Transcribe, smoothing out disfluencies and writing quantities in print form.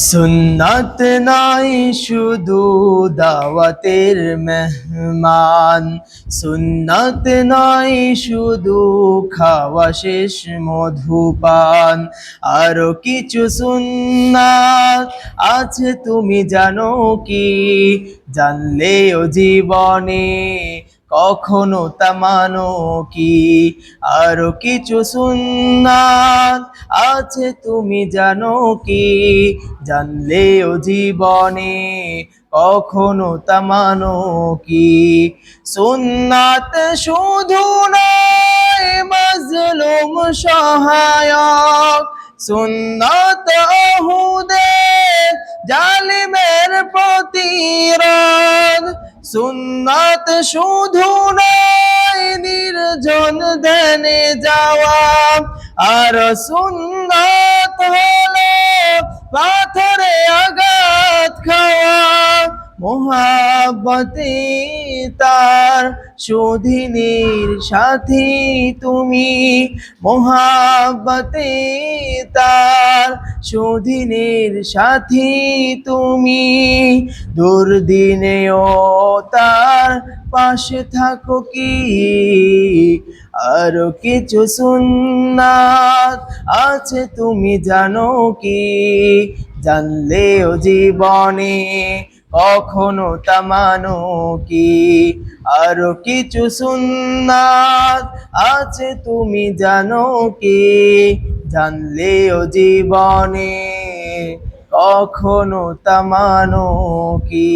সুন্নাত নাই শুধু দাওয়াতের মেহমান, সুন্নাত নাই শুধু খাওয়া শেষ মধুপান, আরো কিছু সুন্নাত আছে তুমি জানো কি? জানলেও জীবনে কখনো তা মানো কি? আরো কিছু সুন্নাত আছে তুমি জানো কি? জানলেও জীবনে কখনো তা মানো কি? সুন্নাত শুধু নয় মাজলুম সহায়ক, সুন্নাত ওহুদে জালিমের প্রতিরোধ, সুন্নাত শুধু নয় নির্জন ধ্যানে যাওয়া, আর সুন্নাত হলো পাথরে আঘাত খাওয়া। মোহাব্বতে তার শোধিনীর সাথী তুমি, মোহাব্বতে তার শোধিনীর সাথী তুমি, দুর্দিনেও তার পাশে থাকো কি? আরো কিছু সুন্নাত আছে তুমি জানো কি? জানলেও জীবনে কখনো তা মানো কি? আরো কিছু সুন্নাত আছে তুমি জানো কি? জানলেও জীবনে কখনো তা মানো কি?